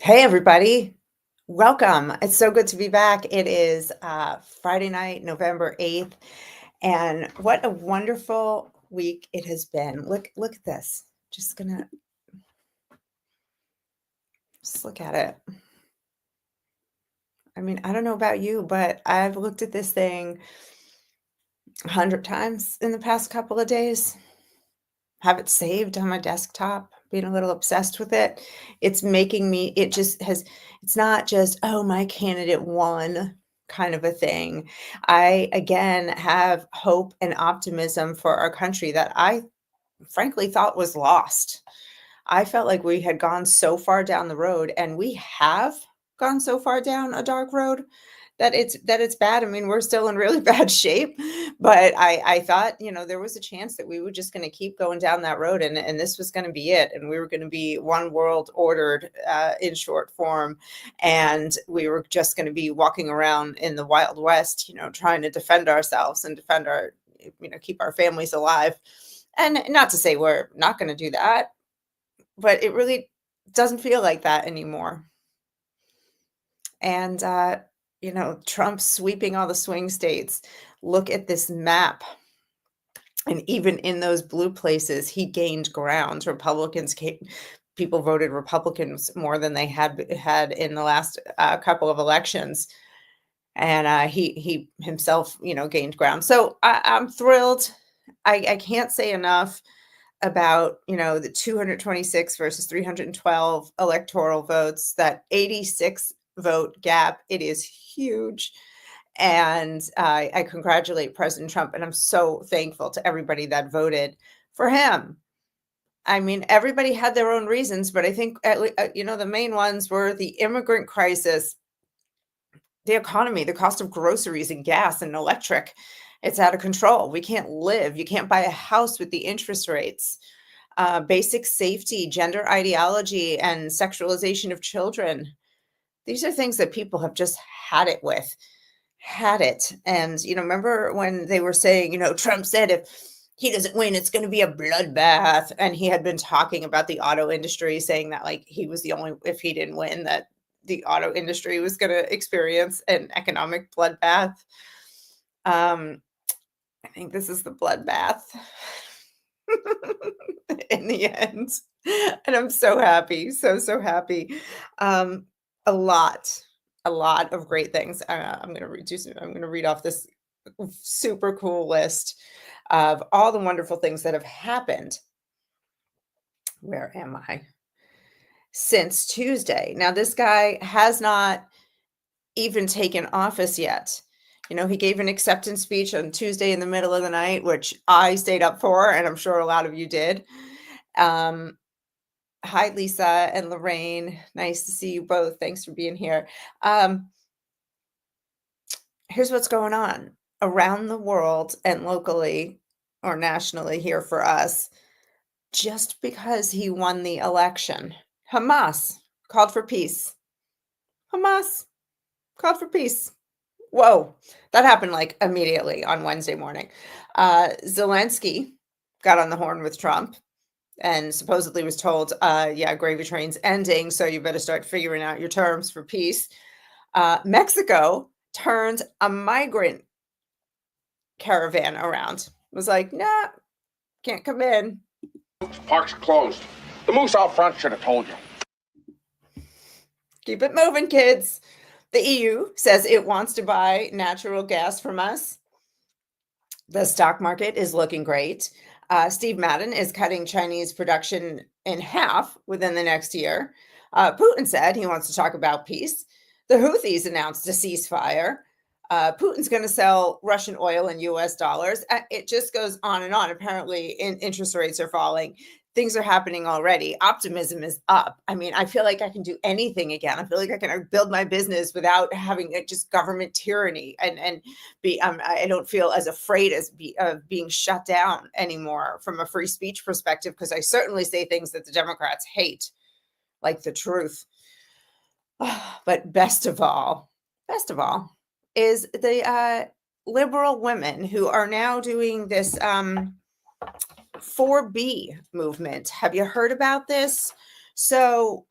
Hey, everybody. Welcome. It's so good to be back. It is Friday night, November 8th. And what a wonderful week it has been. Look at this. Just look at it. I mean, I don't know about you, but I've looked at this thing 100 times in the past couple of days. Have it saved on my desktop, being a little obsessed with it. It's making me, it just has, it's not just, oh, my candidate won kind of a thing. I, again, have hope and optimism for our country that I frankly thought was lost. I felt like we had gone so far down the road, and we have gone so far down a dark road that it's bad. I mean, we're still in really bad shape, but I thought, there was a chance that we were just going to keep going down that road, and this was going to be it, and we were going to be one world ordered in short form, and we were just going to be walking around in the Wild West, trying to defend ourselves and defend our, keep our families alive. And not to say we're not going to do that, but it really doesn't feel like that anymore. And Trump sweeping all the swing states. Look at this map. And even in those blue places, he gained ground. People voted Republicans more than they had in the last couple of elections. And he himself, gained ground. So I'm thrilled. I can't say enough about, the 226 versus 312 electoral votes, that 86 vote gap. It is huge. And I congratulate President Trump, and I'm so thankful to everybody that voted for him. I mean, everybody had their own reasons, but I think, the main ones were the immigrant crisis, the economy, the cost of groceries and gas and electric. It's out of control. We can't live. You can't buy a house with the interest rates. Basic safety, gender ideology, and sexualization of children. These are things that people have just had it with. Had it. And, remember when they were saying, Trump said if he doesn't win, it's going to be a bloodbath. And he had been talking about the auto industry, saying that like he was the only, if he didn't win, that the auto industry was going to experience an economic bloodbath. I think this is the bloodbath in the end. And I'm so happy. So happy. A lot of great things. I'm going to read off this super cool list of all the wonderful things that have happened. Where am I? Since Tuesday. Now, this guy has not even taken office yet. He gave an acceptance speech on Tuesday in the middle of the night, which I stayed up for, and I'm sure a lot of you did. Hi, Lisa and Lorraine. Nice to see you both. Thanks for being here. Here's what's going on around the world and locally or nationally here for us. Just because he won the election, Hamas called for peace. Hamas called for peace. Whoa, that happened like immediately on Wednesday morning. Zelensky got on the horn with Trump and supposedly was told, yeah, gravy train's ending, so you better start figuring out your terms for peace. Mexico turned a migrant caravan around. Was like, nah, can't come in. Park's closed. The moose out front should have told you. Keep it moving, kids. The EU says it wants to buy natural gas from us. The stock market is looking great. Steve Madden is cutting Chinese production in half within the next year. Putin said he wants to talk about peace. The Houthis announced a ceasefire. Putin's going to sell Russian oil in US dollars. It just goes on and on. Apparently, interest rates are falling. Things are happening already. Optimism is up. I mean, I feel like I can do anything again. I feel like I can build my business without having just government tyranny, and be. I don't feel as afraid of being shut down anymore from a free speech perspective, because I certainly say things that the Democrats hate, like the truth. But best of all, is the liberal women who are now doing this 4B movement. Have you heard about this? So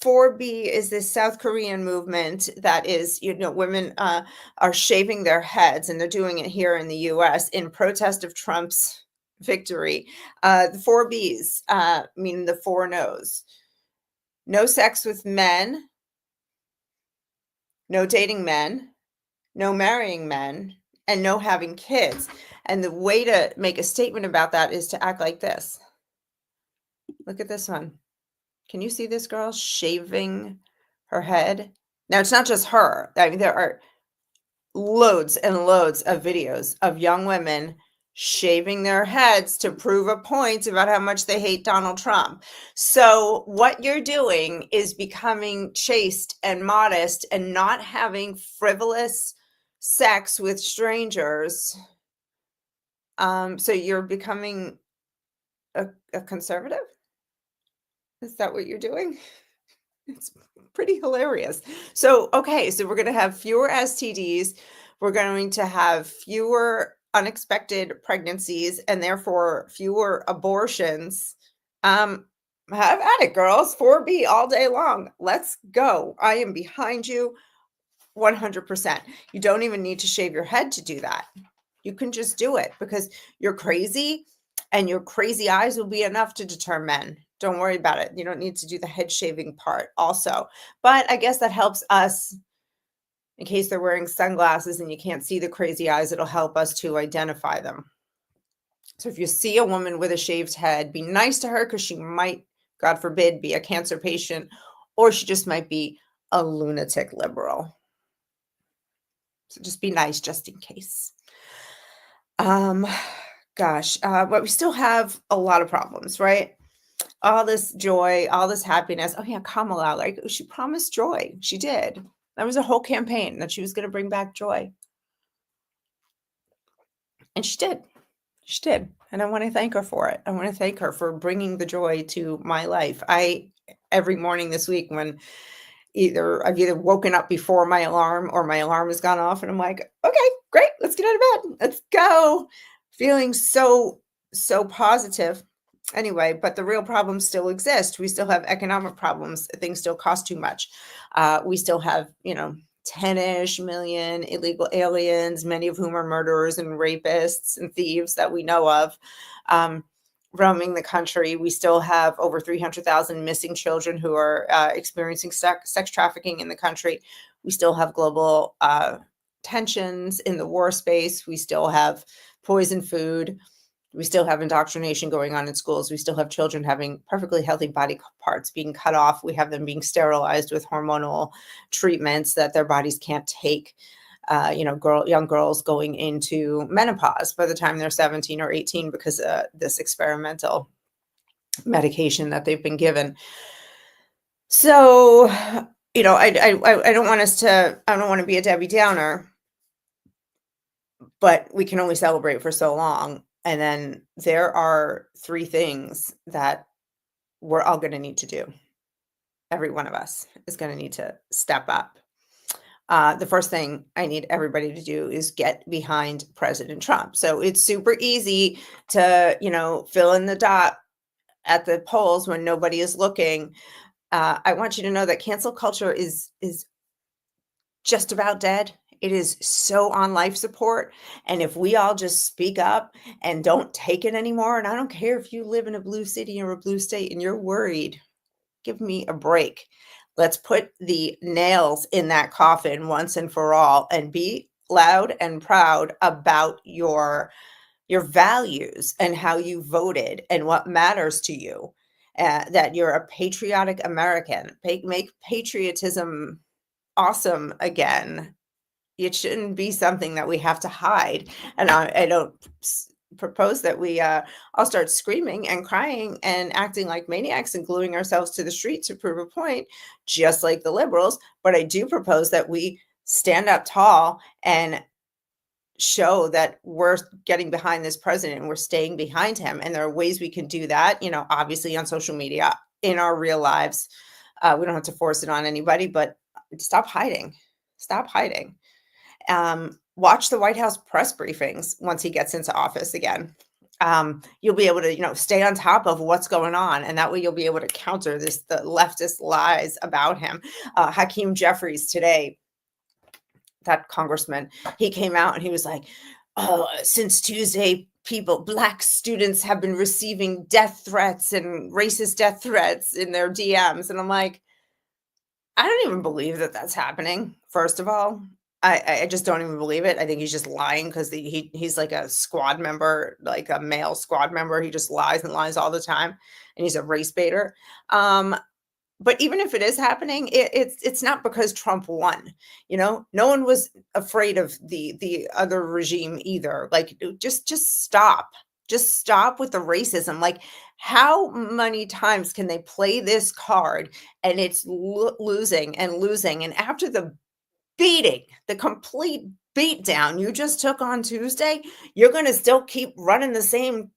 4B is this South Korean movement that is, women are shaving their heads, and they're doing it here in the US in protest of Trump's victory. The 4Bs, meaning the four no's: no sex with men, no dating men, no marrying men, and no having kids. And the way to make a statement about that is to act like this. Look at this one. Can you see this girl shaving her head? Now, it's not just her. I mean, there are loads and loads of videos of young women shaving their heads to prove a point about how much they hate Donald Trump. So what you're doing is becoming chaste and modest and not having frivolous sex with strangers. So you're becoming a conservative? Is that what you're doing? It's pretty hilarious. So, okay, so we're going to have fewer STDs. We're going to have fewer unexpected pregnancies and therefore fewer abortions. Have at it, girls. 4B all day long. Let's go. I am behind you 100%. You don't even need to shave your head to do that. You can just do it because you're crazy, and your crazy eyes will be enough to deter men. Don't worry about it. You don't need to do the head shaving part also. But I guess that helps us in case they're wearing sunglasses and you can't see the crazy eyes. It'll help us to identify them. So if you see a woman with a shaved head, be nice to her, because she might, God forbid, be a cancer patient, or she just might be a lunatic liberal. So just be nice just in case. Gosh, but we still have a lot of problems, right? All this joy, all this happiness. Oh yeah, Kamala, like she promised joy. She did. That was a whole campaign that she was going to bring back joy. And she did. She did. And I want to thank her for it. I want to thank her for bringing the joy to my life. Every morning this week, when I've either woken up before my alarm or my alarm has gone off, and I'm like, okay, great, let's get out of bed. Let's go. Feeling so positive. Anyway, but the real problems still exist. We still have economic problems. Things still cost too much. We still have, 10-ish million illegal aliens, many of whom are murderers and rapists and thieves that we know of, roaming the country. We still have over 300,000 missing children who are experiencing sex trafficking in the country. We still have global tensions in the war space. We still have poison food. We still have indoctrination going on in schools. We still have children having perfectly healthy body parts being cut off. We have them being sterilized with hormonal treatments that their bodies can't take. Young girls going into menopause by the time they're 17 or 18 because of this experimental medication that they've been given. So, I don't want I don't want to be a Debbie Downer, but we can only celebrate for so long. And then there are 3 things that we're all going to need to do. Every one of us is going to need to step up. The first thing I need everybody to do is get behind President Trump. So it's super easy to, fill in the dot at the polls when nobody is looking. I want you to know that cancel culture is just about dead. It is so on life support. And if we all just speak up and don't take it anymore, and I don't care if you live in a blue city or a blue state and you're worried, give me a break. Let's put the nails in that coffin once and for all, and be loud and proud about your values and how you voted and what matters to you. That you're a patriotic American. Make patriotism awesome again. It shouldn't be something that we have to hide. And I don't propose that we all start screaming and crying and acting like maniacs and gluing ourselves to the street to prove a point, just like the liberals. But I do propose that we stand up tall and show that we're getting behind this president and we're staying behind him. And there are ways we can do that, obviously on social media, in our real lives. We don't have to force it on anybody, but stop hiding. Stop hiding. Watch the White House press briefings once he gets into office again. you'll be able to, stay on top of what's going on. And that way you'll be able to counter the leftist lies about him. Hakeem Jeffries today, that congressman, he came out and he was like, oh, since Tuesday, black students have been receiving death threats and racist death threats in their DMs. And I'm like, I don't even believe that that's happening. First of all, I just don't even believe it. I think he's just lying because he's like a squad member, like a male squad member. He just lies and lies all the time, and he's a race baiter. But even if it is happening, it's not because Trump won. No one was afraid of the other regime either. Like, just stop. Just stop with the racism. Like, how many times can they play this card and it's losing and losing? And after the beating, the complete beatdown you just took on Tuesday, you're going to still keep running the same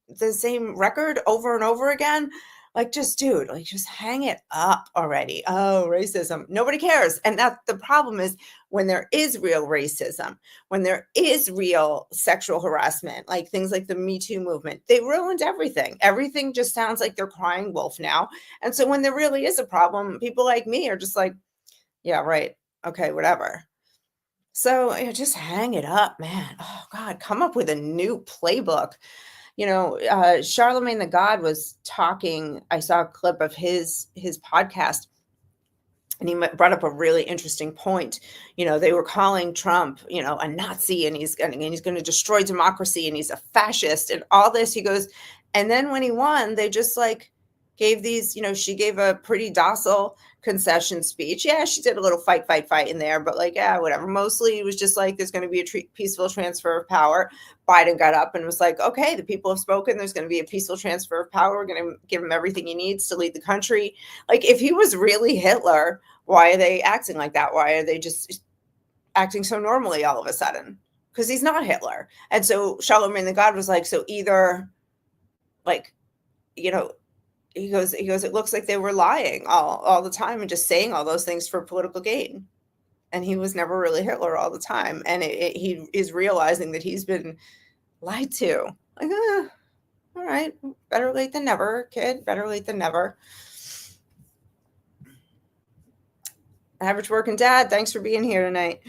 record over and over again? Like, just dude, like, just hang it up already. Oh, racism. Nobody cares. And that the problem is when there is real racism, when there is real sexual harassment, like things like the Me Too movement, they ruined everything. Everything just sounds like they're crying wolf now. And so when there really is a problem, people like me are just like, yeah, right. Okay, whatever. So just hang it up, man. Oh God, come up with a new playbook. Charlemagne the God was talking. I saw a clip of his podcast, and he brought up a really interesting point. They were calling Trump, a Nazi, and he's going to destroy democracy, and he's a fascist, and all this. He goes, and then when he won, they just like gave these. She gave a pretty docile concession speech. Yeah, she did a little fight in there, but like, yeah, whatever. Mostly it was just like, there's going to be a peaceful transfer of power. Biden got up and was like, okay, the people have spoken. There's going to be a peaceful transfer of power. We're going to give him everything he needs to lead the country. Like, if he was really Hitler, why are they acting like that? Why are they just acting so normally all of a sudden? Because he's not Hitler. And so Charlemagne the God was like, so either like, he goes, it looks like they were lying all the time and just saying all those things for political gain. And he was never really Hitler all the time. And he is realizing that he's been lied to. Like, all right, better late than never, kid. Better late than never. Average working dad, thanks for being here tonight.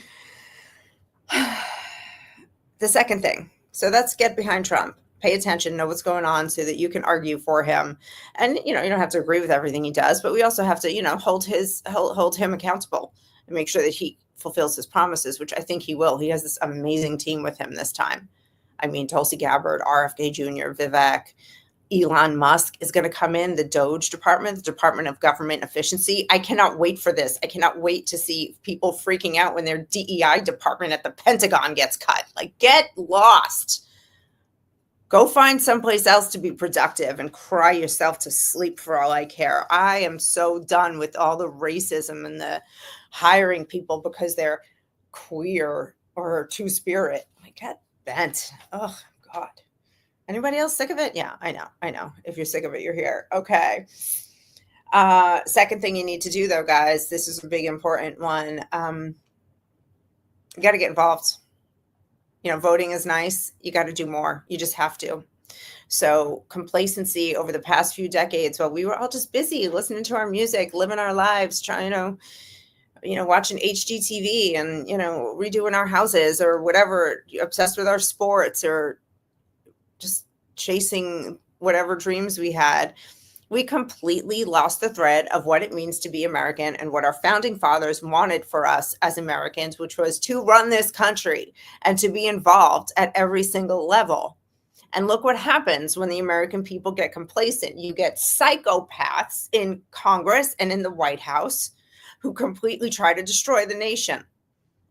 The second thing. So that's get behind Trump. Pay attention, know what's going on so that you can argue for him. And, you don't have to agree with everything he does, but we also have to, hold him accountable and make sure that he fulfills his promises, which I think he will. He has this amazing team with him this time. I mean, Tulsi Gabbard, RFK Jr., Vivek, Elon Musk is going to come in, the DOGE department, the Department of Government Efficiency. I cannot wait for this. I cannot wait to see people freaking out when their DEI department at the Pentagon gets cut. Like, get lost. Go find someplace else to be productive and cry yourself to sleep for all I care. I am so done with all the racism and the hiring people because they're queer or two-spirit. Like, get bent. Oh, God. Anybody else sick of it? Yeah, I know. If you're sick of it, you're here. Okay. Second thing you need to do, though, guys, this is a big, important one. You got to get involved. Voting is nice. You got to do more. You just have to. So complacency over the past few decades, while we were all just busy listening to our music, living our lives, trying to, watching HGTV and, redoing our houses or whatever, obsessed with our sports or just chasing whatever dreams we had, we completely lost the thread of what it means to be American and what our founding fathers wanted for us as Americans, which was to run this country and to be involved at every single level. And look what happens when the American people get complacent. You get psychopaths in Congress and in the White House who completely try to destroy the nation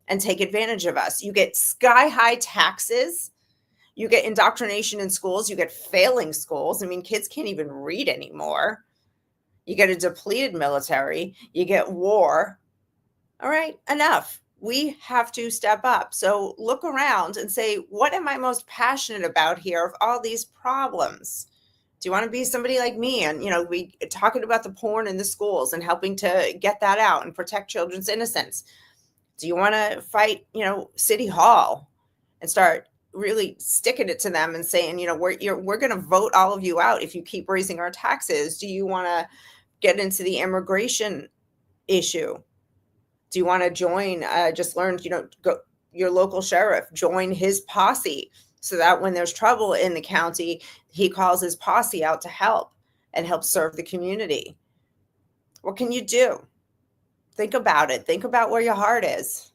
and take advantage of us. You get sky-high taxes. You get indoctrination in schools. You get failing schools. I mean, kids can't even read anymore. You get a depleted military. You get war. All right, enough. We have to step up. So look around and say, what am I most passionate about here of all these problems? Do you want to be somebody like me? And, we talking about the porn in the schools and helping to get that out and protect children's innocence. Do you want to fight, City Hall and start really sticking it to them and saying, we're going to vote all of you out if you keep raising our taxes. Do you want to get into the immigration issue? Do you want to join? Just learned, go your local sheriff, join his posse, so that when there's trouble in the county, he calls his posse out to help and help serve the community. What can you do? Think about it. Think about where your heart is.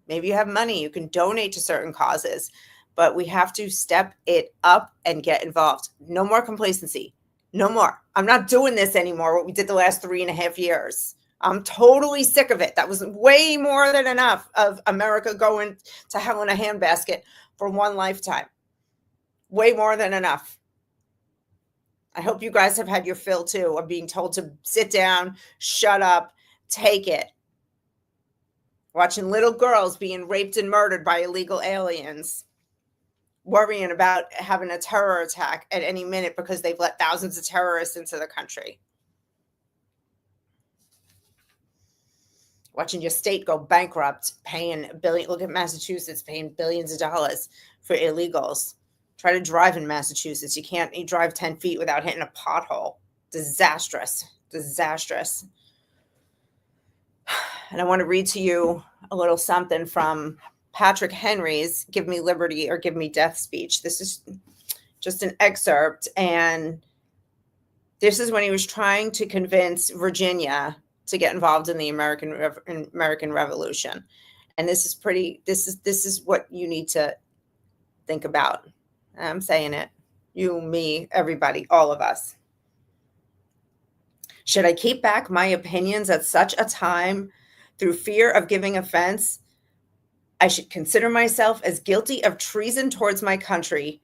Maybe you have money, you can donate to certain causes, but we have to step it up and get involved. No more complacency. No more. I'm not doing this anymore, what we did the last 3.5 years. I'm totally sick of it. That was way more than enough of America going to hell in a handbasket for one lifetime. Way more than enough. I hope you guys have had your fill too of being told to sit down, shut up, take it. Watching little girls being raped and murdered by illegal aliens. Worrying about having a terror attack at any minute because they've let thousands of terrorists into the country. Watching your state go bankrupt, paying look at Massachusetts paying billions of dollars for illegals. Try to drive in Massachusetts. You drive 10 feet without hitting a pothole. Disastrous. Disastrous. And I want to read to you a little something from Patrick Henry's Give Me Liberty or Give Me Death speech. This is just an excerpt. And this is when he was trying to convince Virginia to get involved in the American Revolution. And this is what you need to think about. I'm saying it. You, me, everybody, all of us. Should I keep back my opinions at such a time through fear of giving offense? I should consider myself as guilty of treason towards my country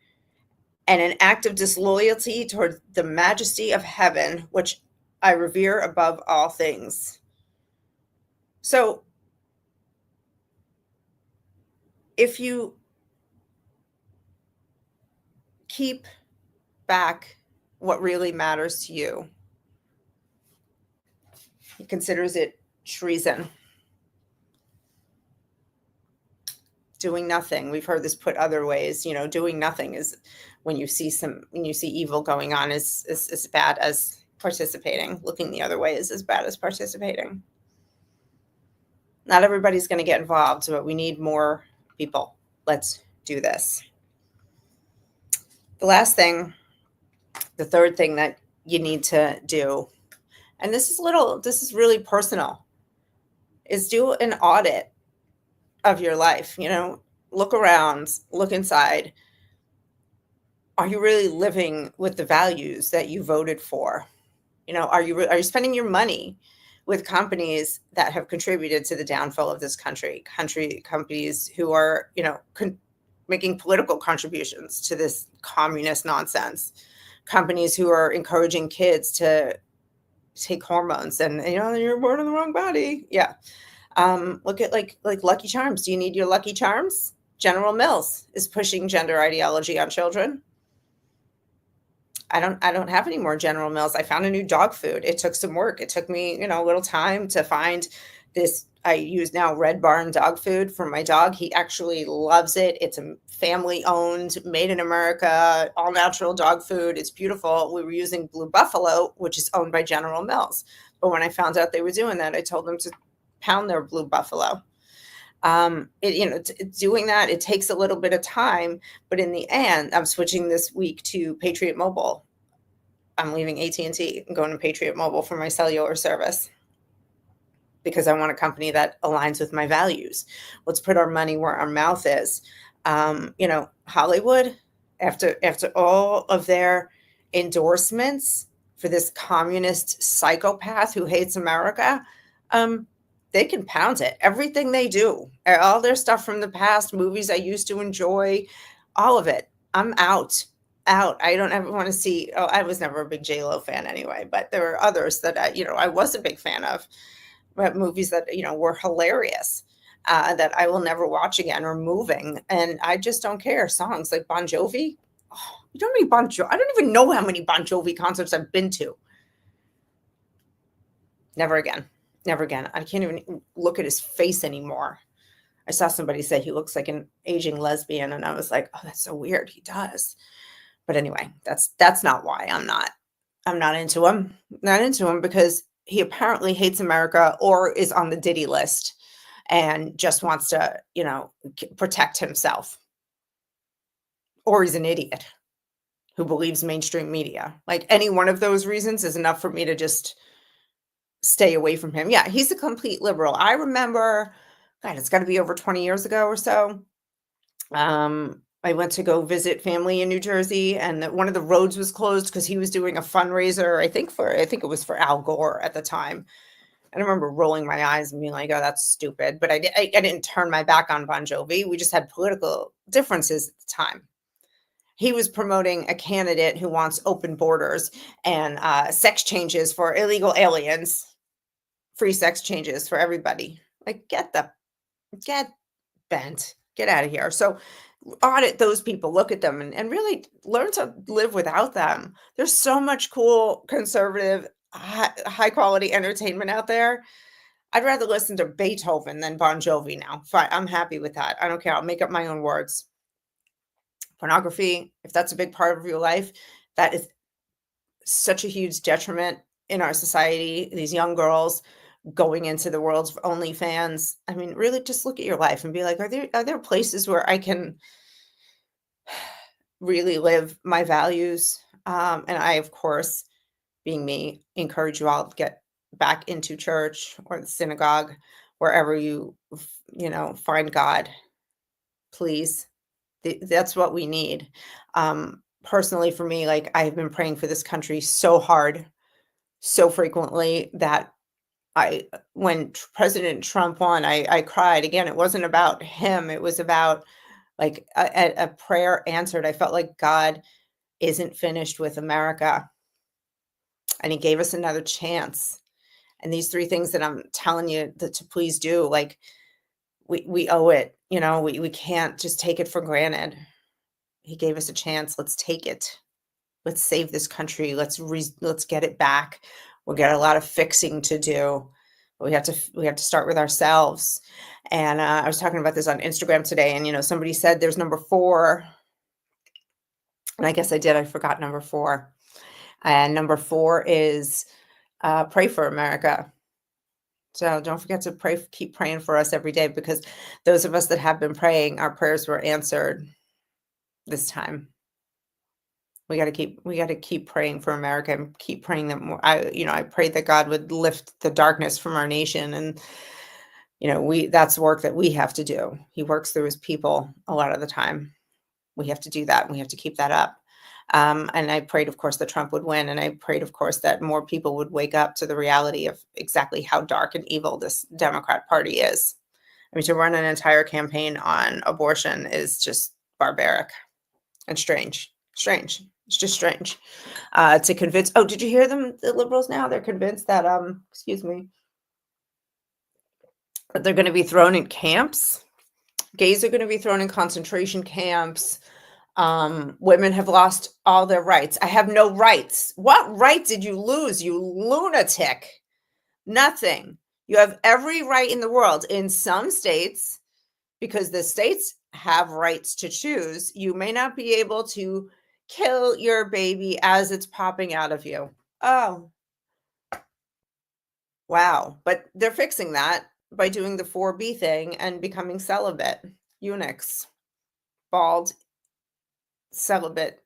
and an act of disloyalty toward the majesty of heaven, which I revere above all things. So if you keep back what really matters to you, he considers it treason. Doing nothing. We've heard this put other ways. Doing nothing is when you see evil going on is as bad as participating. Looking the other way is as bad as participating. Not everybody's going to get involved, but we need more people. Let's do this. The last thing, the third thing that you need to do, and this is really personal, is do an audit of your life. Look around, look inside. Are you really living with the values that you voted for? Are you spending your money with companies that have contributed to the downfall of this country? Companies who are, making political contributions to this communist nonsense. Companies who are encouraging kids to take hormones and, you're born in the wrong body. Yeah. Look at like Lucky Charms. Do you need your Lucky Charms? General Mills is pushing gender ideology on children. I don't have any more General Mills. I found a new dog food. It took some work. It took me, a little time to find this. I use now Red Barn dog food for my dog. He actually loves it. It's a family owned, made in America, all natural dog food. It's beautiful. We were using Blue Buffalo, which is owned by General Mills. But when I found out they were doing that, I told them to pound their Blue Buffalo. Doing that, it takes a little bit of time, but in the end, I'm switching this week to Patriot Mobile. I'm leaving AT&T and going to Patriot Mobile for my cellular service because I want a company that aligns with my values. Let's put our money where our mouth is. Hollywood, after all of their endorsements for this communist psychopath who hates America, they can pound it. Everything they do, all their stuff from the past, movies I used to enjoy, all of it. I'm out. I don't ever want to see. Oh, I was never a big J-Lo fan anyway, but there were others that I was a big fan of, but movies that were hilarious that I will never watch again, or moving, and I just don't care. Songs like Bon Jovi. Oh, you know how many Bon Jovi? I don't even know how many Bon Jovi concerts I've been to. Never again. Never again. I can't even look at his face anymore. I saw somebody say he looks like an aging lesbian, and I was like, "Oh, that's so weird. He does." But anyway, that's not why I'm not into him. Not into him because he apparently hates America or is on the Diddy list and just wants to, protect himself. Or he's an idiot who believes mainstream media. Like any one of those reasons is enough for me to just stay away from him. Yeah, he's a complete liberal. I remember, God, it's got to be over 20 years ago or so. I went to go visit family in New Jersey, and one of the roads was closed because he was doing a fundraiser. I think it was for Al Gore at the time. And I remember rolling my eyes and being like, "Oh, that's stupid." But I didn't turn my back on Bon Jovi. We just had political differences at the time. He was promoting a candidate who wants open borders and sex changes for illegal aliens, free sex changes for everybody. Like, get bent, get out of here. So audit those people, look at them, and really learn to live without them. There's so much cool, conservative, high quality entertainment out there. I'd rather listen to Beethoven than Bon Jovi now. Fine, I'm happy with that. I don't care. I'll make up my own words. Pornography, if that's a big part of your life, that is such a huge detriment in our society. These young girls going into the world's OnlyFans. I mean, really just look at your life and be like, are there places where I can really live my values? And I, of course, being me, encourage you all to get back into church or the synagogue, wherever find God, please. That's what we need. Personally, for me, like I've been praying for this country so hard, so frequently that when President Trump won, I cried again. It wasn't about him. It was about like a prayer answered. I felt like God isn't finished with America, and he gave us another chance. And these three things that I'm telling you to please do, like we owe it. We can't just take it for granted. He gave us a chance. Let's take it. Let's save this country. Let's get it back. We'll get a lot of fixing to do. We have to start with ourselves. And I was talking about this on Instagram today, and somebody said there's number 4, and I guess I did. I forgot number 4. And number 4 is pray for America. So don't forget to pray. Keep praying for us every day, because those of us that have been praying, our prayers were answered this time. We got to keep praying for America and keep praying that more. I pray that God would lift the darkness from our nation, and that's work that we have to do. He works through his people a lot of the time. We have to do that. We have to keep that up. And I prayed, of course, that Trump would win, and I prayed, of course, that more people would wake up to the reality of exactly how dark and evil this Democrat Party is. I mean, to run an entire campaign on abortion is just barbaric and strange. It's just strange. To convince. Oh, did you hear them? The liberals now, they're convinced that excuse me, that they're going to be thrown in camps. Gays are going to be thrown in concentration camps. Women have lost all their rights. I have no rights. What right did you lose, you lunatic? Nothing. You have every right in the world. In some states, because the states have rights to choose, you may not be able to kill your baby as it's popping out of you. Oh, wow. But they're fixing that by doing the 4B thing and becoming celibate eunuchs, bald, celibate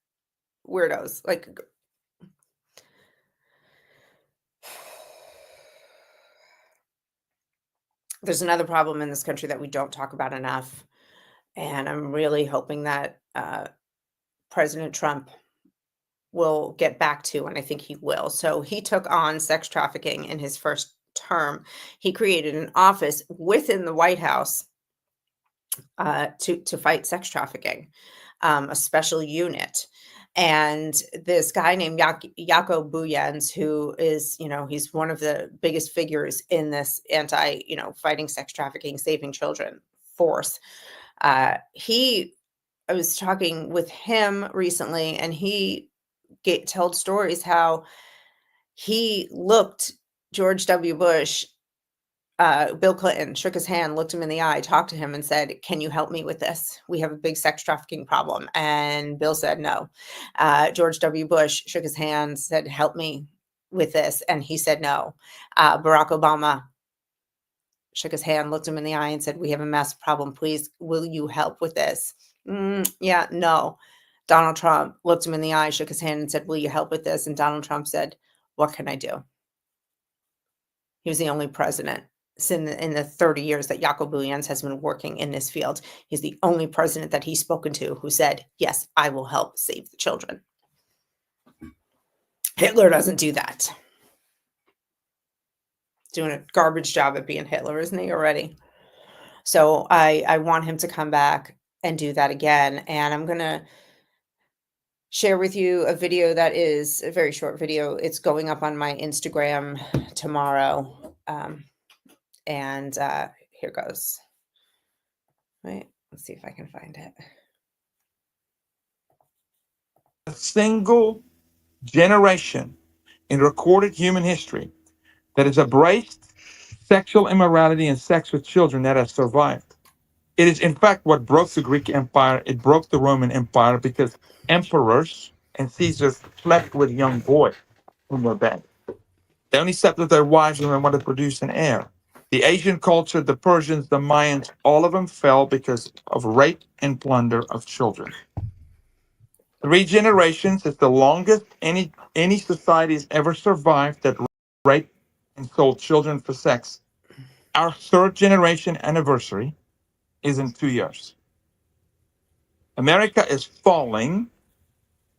weirdos. Like, there's another problem in this country that we don't talk about enough. And I'm really hoping that President Trump will get back to, and I think he will. So he took on sex trafficking in his first term. He created an office within the White House to fight sex trafficking, a special unit. And this guy named Yako Buyens, who is, he's one of the biggest figures in this fighting sex trafficking, saving children force. I was talking with him recently, and he told stories how he looked George W. Bush Bill Clinton shook his hand, looked him in the eye, talked to him and said, can you help me with this? We have a big sex trafficking problem. And Bill said no. George W. Bush shook his hand, said, help me with this. And he said no. Barack Obama shook his hand, looked him in the eye and said, we have a massive problem. Please, will you help with this? Yeah, no. Donald Trump looked him in the eye, shook his hand and said, will you help with this? And Donald Trump said, what can I do? He was the only president in the 30 years that Jaco Booyens has been working in this field. He's the only president that he's spoken to who said, yes, I will help save the children. Hitler doesn't do that. Doing a garbage job at being Hitler, isn't he already? So I want him to come back and do that again. And I'm going to share with you a video that is a very short video. It's going up on my Instagram tomorrow. Here goes. Wait, let's see if I can find it. A single generation in recorded human history that has embraced sexual immorality and sex with children that has survived. It is, in fact, what broke the Greek Empire. It broke the Roman Empire because emperors and Caesars slept with young boys in their bed. They only slept with their wives when they wanted to produce an heir. The Asian culture, the Persians, the Mayans, all of them fell because of rape and plunder of children. 3 generations is the longest any society has ever survived that raped and sold children for sex. Our 3rd generation anniversary is in 2 years. America is falling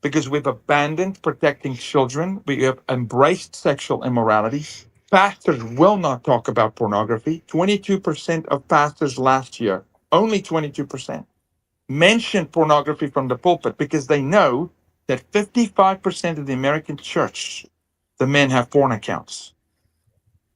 because we've abandoned protecting children. We have embraced sexual immorality. Pastors will not talk about pornography. 22% of pastors last year, only 22%, mentioned pornography from the pulpit because they know that 55% of the American church, the men have porn accounts.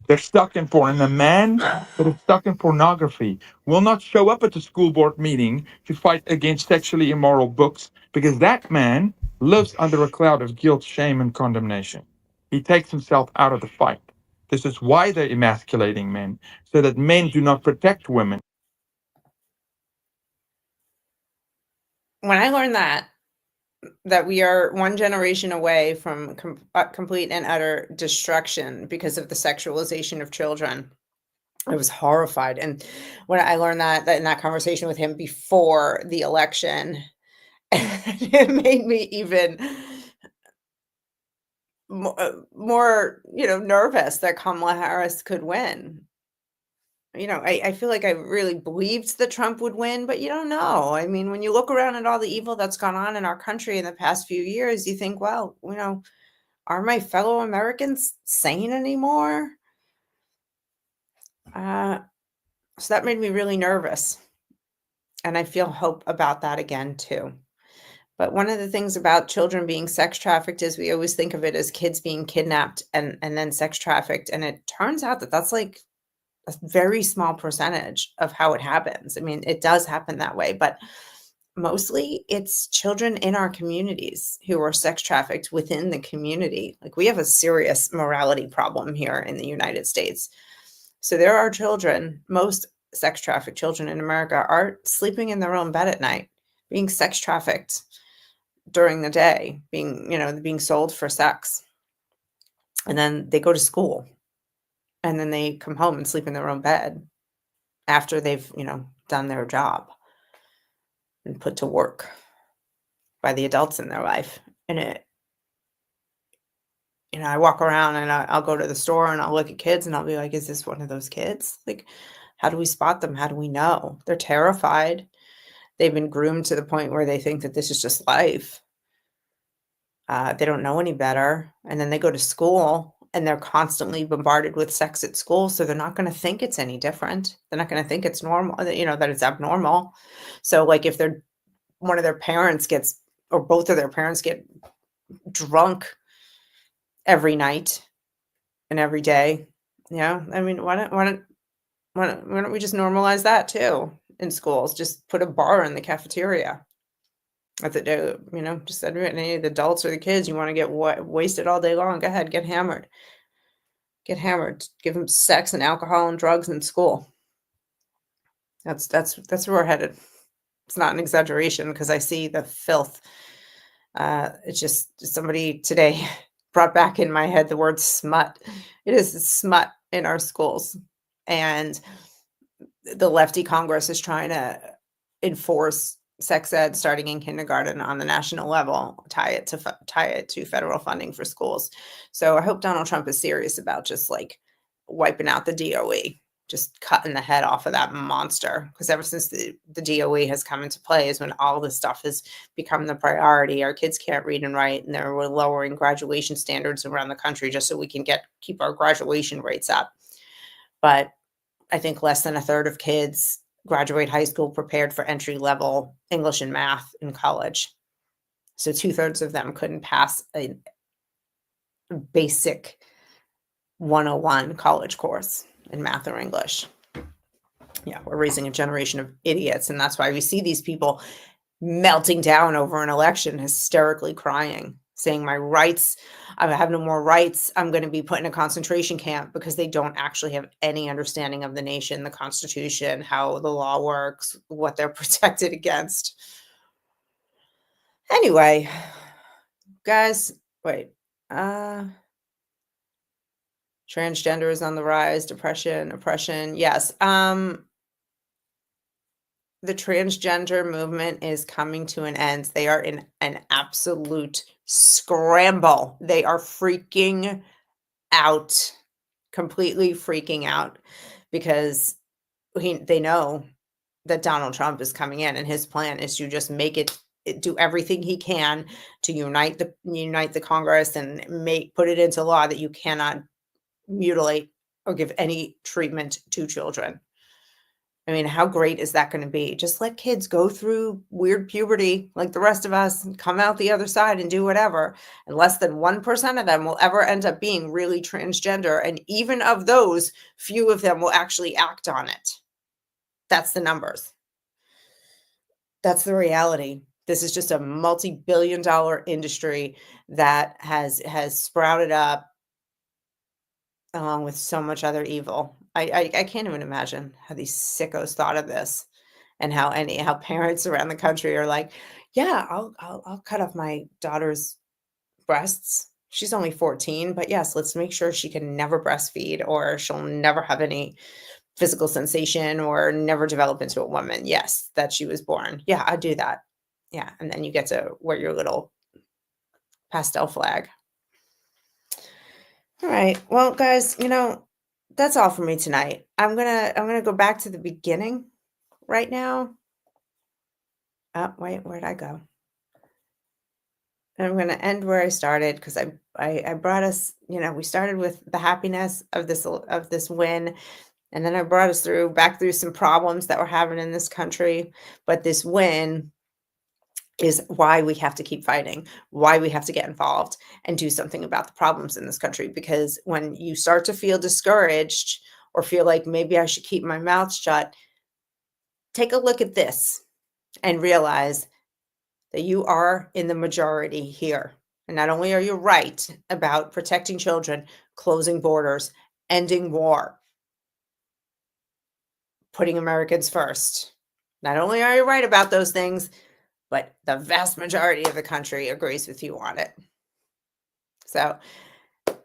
They're stuck in porn. And the man that is stuck in pornography will not show up at the school board meeting to fight against sexually immoral books because that man lives under a cloud of guilt, shame, and condemnation. He takes himself out of the fight. This is why they're emasculating men, so that men do not protect women. When I learned that we are one generation away from complete and utter destruction because of the sexualization of children, I was horrified. And when I learned that in that conversation with him before the election, it made me even more, nervous that Kamala Harris could win. I feel like I really believed that Trump would win, but you don't know. I mean, when you look around at all the evil that's gone on in our country in the past few years, you think, well, are my fellow Americans sane anymore? So that made me really nervous. And I feel hope about that again, too. But one of the things about children being sex trafficked is we always think of it as kids being kidnapped and then sex trafficked. And it turns out that that's like a very small percentage of how it happens. I mean, it does happen that way, but mostly it's children in our communities who are sex trafficked within the community. Like, we have a serious morality problem here in the United States. So there are children, most sex trafficked children in America are sleeping in their own bed at night, being sex trafficked during the day, being sold for sex. And then they go to school. And then they come home and sleep in their own bed after they've, done their job and put to work by the adults in their life. And I walk around and I'll go to the store and I'll look at kids and I'll be like, is this one of those kids? Like, how do we spot them? How do we know? They're terrified. They've been groomed to the point where they think that this is just life. They don't know any better. And then they go to school and they're constantly bombarded with sex at school. So they're not going to think it's any different. They're not going to think it's normal, that it's abnormal. So like if one of their parents gets, or both of their parents get drunk every night and every day, I mean, why don't we just normalize that too in schools? Just put a bar in the cafeteria. Just any of the adults or the kids, you want to get wasted all day long, go ahead, get hammered. get hammered, give them sex and alcohol and drugs in school. That's where we're headed. It's not an exaggeration because I see the filth. It's just somebody today brought back in my head the word smut. It is smut in our schools. And the lefty Congress is trying to enforce sex ed starting in kindergarten on the national level, tie it to federal funding for schools. So I hope Donald Trump is serious about just like wiping out the DOE, just cutting the head off of that monster. Because ever since the DOE has come into play is when all this stuff has become the priority. Our kids can't read and write, and they're lowering graduation standards around the country just so we can keep our graduation rates up. But I think less than a third of kids graduate high school prepared for entry-level English and math in college. So 2/3 of them couldn't pass a basic 101 college course in math or English. Yeah, we're raising a generation of idiots, and that's why we see these people melting down over an election, hysterically crying, saying, my rights, I have no more rights. I'm going to be put in a concentration camp, because they don't actually have any understanding of the nation, the Constitution, how the law works, what they're protected against. Anyway, guys, wait. Transgender is on the rise, depression, oppression. Yes. The transgender movement is coming to an end. They are in an absolute scramble. They are freaking out, completely freaking out, because they know that Donald Trump is coming in, and his plan is to just do everything he can to unite the Congress and put it into law that you cannot mutilate or give any treatment to children. I mean, how great is that going to be? Just let kids go through weird puberty like the rest of us and come out the other side and do whatever. And less than 1% of them will ever end up being really transgender. And even of those, few of them will actually act on it. That's the numbers. That's the reality. This is just a multi-billion-dollar industry that has sprouted up along with so much other evil. I can't even imagine how these sickos thought of this, and how parents around the country are like, yeah, I'll cut off my daughter's breasts. She's only 14, but yes, let's make sure she can never breastfeed, or she'll never have any physical sensation, or never develop into a woman. Yes, that she was born. Yeah, I'd do that. Yeah, and then you get to wear your little pastel flag. All right. Well, guys, that's all for me tonight. I'm gonna go back to the beginning right now. Oh, wait, where'd I go? And I'm gonna end where I started, because I brought us, we started with the happiness of this win, and then I brought us back through some problems that we're having in this country. But this win is why we have to keep fighting, why we have to get involved and do something about the problems in this country. Because when you start to feel discouraged, or feel like maybe I should keep my mouth shut, take a look at this and realize that you are in the majority here. And not only are you right about protecting children, closing borders, ending war, putting Americans first, not only are you right about those things, but the vast majority of the country agrees with you on it. So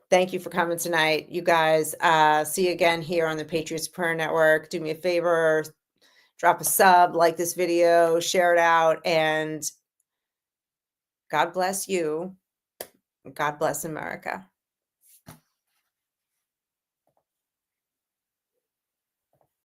thank you for coming tonight, you guys. See you again here on the Patriots Prayer Network. Do me a favor, drop a sub, like this video, share it out, and God bless you. God bless America.